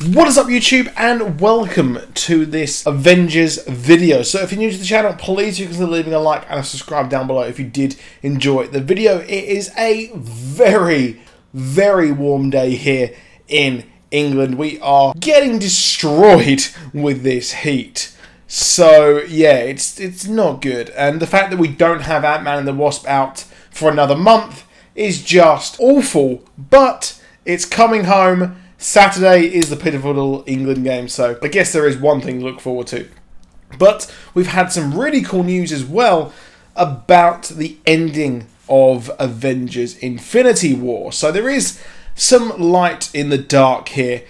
What is up YouTube, and welcome to this Avengers video. So if you're new to the channel, please consider leaving a like and a subscribe down below if you did enjoy the video. It is a very warm day here in England. We are getting destroyed with this heat. So yeah, it's not good. And the fact that we don't have Ant-Man and the Wasp out for another month is just awful. But it's coming home. Saturday is the pivotal England game, so I guess there is one thing to look forward to. But we've had some really cool news as well about the ending of Avengers Infinity War. So there is some light in the dark here,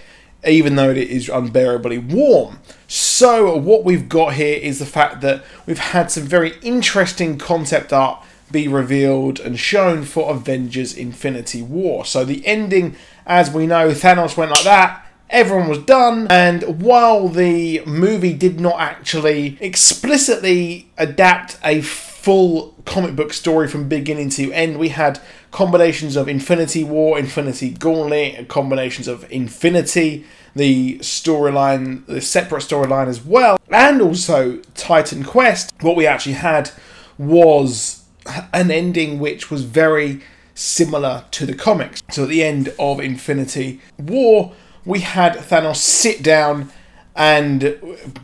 even though it is unbearably warm. So what we've got here is the fact that we've had some very interesting concept art be revealed and shown for Avengers Infinity War. So the ending, as we know, Thanos went like that, everyone was done, and while the movie did not actually explicitly adapt a full comic book story from beginning to end, we had combinations of Infinity War, Infinity Gauntlet, and combinations of Infinity, the storyline, the separate storyline as well, and also Titan Quest. What we actually had was an ending which was very similar to the comics. So at the end of Infinity War, we had Thanos sit down and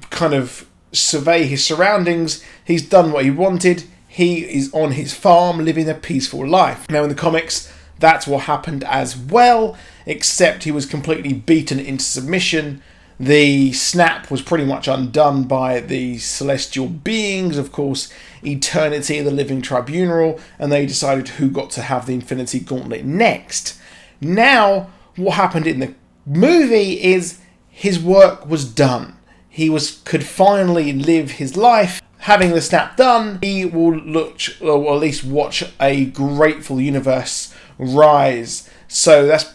kind of survey his surroundings. He's done what he wanted. He is on his farm living a peaceful life. Now in the comics, that's what happened as well, except he was completely beaten into submission. The snap was pretty much undone by the celestial beings, of course, Eternity, the Living Tribunal, and they decided who got to have the Infinity Gauntlet next. Now, what happened in the movie is his work was done. He could finally live his life. Having the snap done, he will look, or at least watch, a grateful universe rise. So that's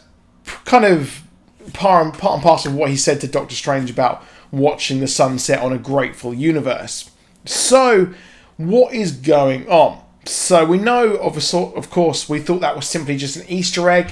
kind of part and parcel of what he said to Doctor Strange about watching the sunset on a grateful universe. So, what is going on? So we know, of course, we thought that was simply just an Easter egg,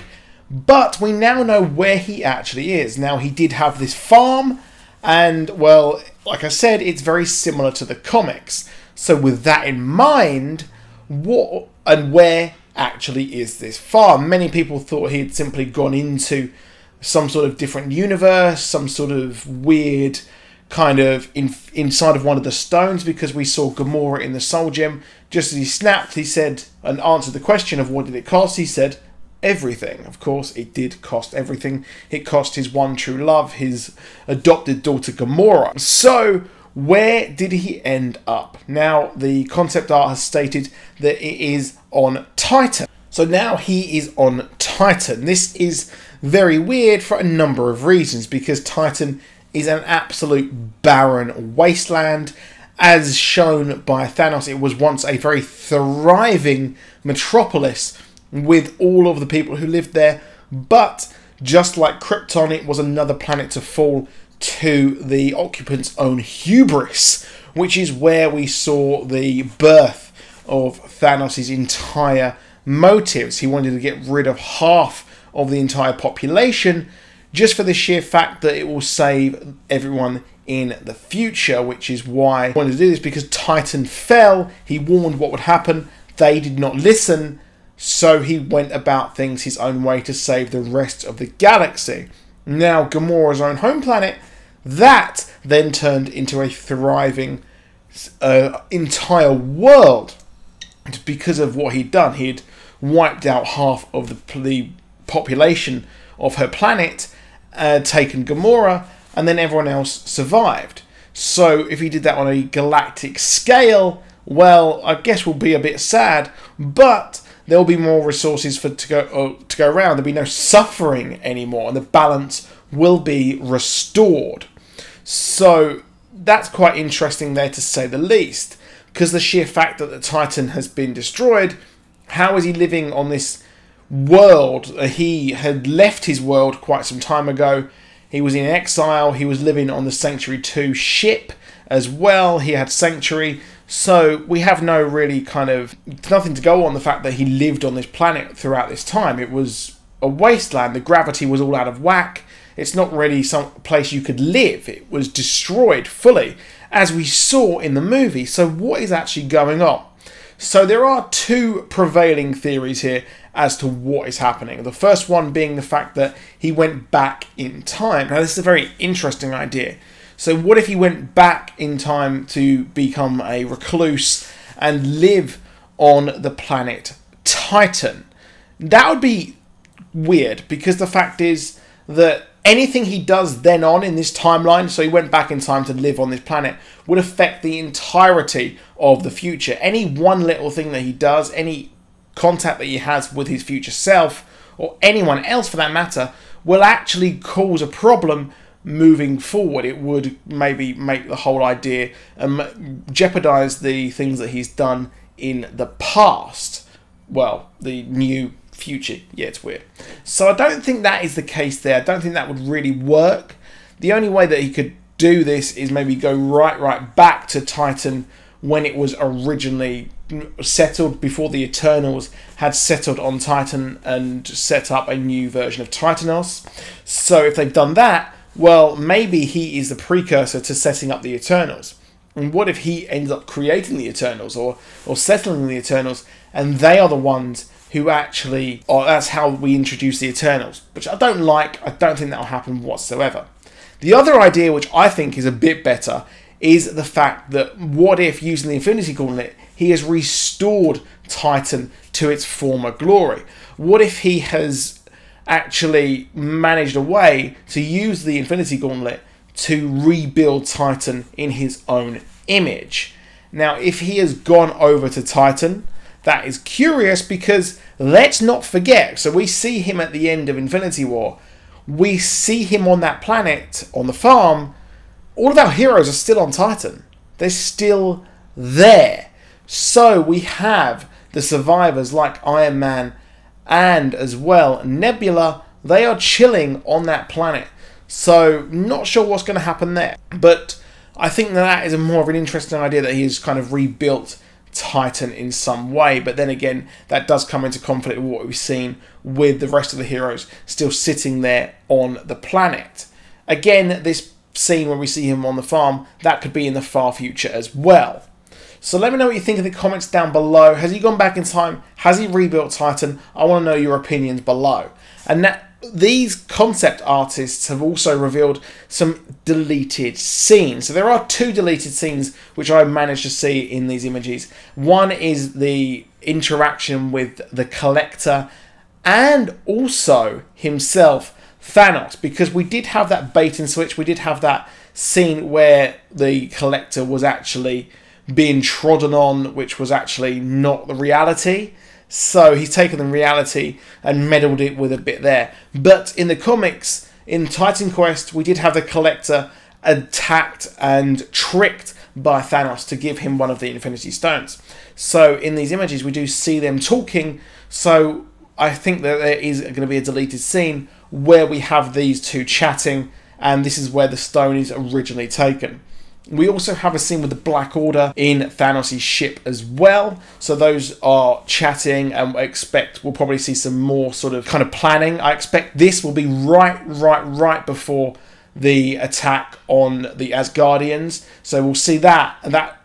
but we now know where he actually is. Now, he did have this farm, and, well, like I said, it's very similar to the comics. So with that in mind, what and where actually is this farm? Many people thought he had simply gone into some sort of different universe, some sort of weird kind of inside of one of the stones, because we saw Gamora in the Soul Gem. Just as he snapped, he said, and answered the question of what did it cost, he said, everything. Of course, it did cost everything. It cost his one true love, his adopted daughter Gamora. So, where did he end up? Now, the concept art has stated that it is on Titan. So now he is on Titan. This is very weird for a number of reasons, because Titan is an absolute barren wasteland. As shown by Thanos, it was once a very thriving metropolis with all of the people who lived there, but just like Krypton, it was another planet to fall to the occupants' own hubris, which is where we saw the birth of Thanos' entire motives. He wanted to get rid of half of the entire population, just for the sheer fact that it will save everyone in the future, which is why he wanted to do this, because Titan fell. He warned what would happen. They did not listen, so he went about things his own way to save the rest of the galaxy. Now, Gamora's own home planet, that then turned into a thriving entire world because of what he'd done. He'd wiped out half of the population of her planet, taken Gamora, and then everyone else survived. So if he did that on a galactic scale, well, I guess we'll be a bit sad, but there'll be more resources to go around. There'll be no suffering anymore, and the balance will be restored. So that's quite interesting there, to say the least, because the sheer fact that the Titan has been destroyed, how is he living on this world? He had left his world quite some time ago. He was in exile. He was living on the Sanctuary 2 ship as well. He had Sanctuary. So we have no really nothing to go on the fact that he lived on this planet throughout this time. It was a wasteland. The gravity was all out of whack. It's not really some place you could live. It was destroyed fully, as we saw in the movie. So what is actually going on? So there are two prevailing theories here as to what is happening. The first one being the fact that he went back in time. Now, this is a very interesting idea. So what if he went back in time to become a recluse and live on the planet Titan? That would be weird, because the fact is that anything he does then on in this timeline, so he went back in time to live on this planet, would affect the entirety of the future. Any one little thing that he does, any contact that he has with his future self, or anyone else for that matter, will actually cause a problem moving forward. It would maybe make the whole idea jeopardize the things that he's done in the past. Well, the new future. Yeah, it's weird. So I don't think that is the case there. I don't think that would really work. The only way that he could do this is maybe go right back to Titan when it was originally settled, before the Eternals had settled on Titan and set up a new version of Titanos. So if they've done that, well, maybe he is the precursor to setting up the Eternals. And what if he ends up creating the Eternals, or settling the Eternals, and they are the ones who actually, or that's how we introduce the Eternals, which I don't like. I don't think that will happen whatsoever. The other idea, which I think is a bit better, is the fact that what if, using the Infinity Gauntlet, he has restored Titan to its former glory? What if he has actually managed a way to use the Infinity Gauntlet to rebuild Titan in his own image? Now, if he has gone over to Titan, that is curious, because let's not forget, so we see him at the end of Infinity War. We see him on that planet, on the farm. All of our heroes are still on Titan. They're still there. So we have the survivors like Iron Man and as well Nebula. They are chilling on that planet. So not sure what's going to happen there. But I think that is a more of an interesting idea, that he has kind of rebuilt Titan in some way. But then again, that does come into conflict with what we've seen with the rest of the heroes still sitting there on the planet. Again, this scene where we see him on the farm, that could be in the far future as well. So let me know what you think in the comments down below. Has he gone back in time? Has he rebuilt Titan? I want to know your opinions below. And these concept artists have also revealed some deleted scenes. So there are two deleted scenes which I managed to see in these images. One is the interaction with the Collector and also himself, Thanos, because we did have that bait and switch. We did have that scene where the Collector was actually being trodden on, which was actually not the reality. So he's taken the reality and meddled it with a bit there. But in the comics, in Titan Quest, we did have the Collector attacked and tricked by Thanos to give him one of the Infinity Stones. So in these images, we do see them talking. So I think that there is going to be a deleted scene where we have these two chatting, and this is where the stone is originally taken. We also have a scene with the Black Order in Thanos' ship as well. So those are chatting, and I expect we'll probably see some more sort of kind of planning. I expect this will be right before the attack on the Asgardians. So we'll see that, and that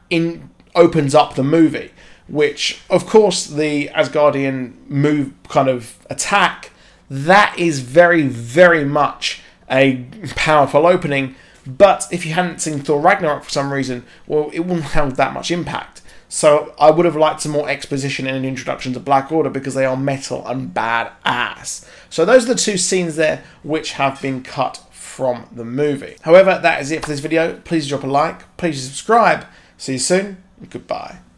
opens up the movie, which of course the Asgardian move kind of attack, that is very much a powerful opening. But if you hadn't seen Thor Ragnarok for some reason, well, it wouldn't have that much impact. So I would have liked some more exposition and an introduction to Black Order, because they are metal and badass. So those are the two scenes there which have been cut from the movie. However, that is it for this video. Please drop a like, please subscribe. See you soon, and goodbye.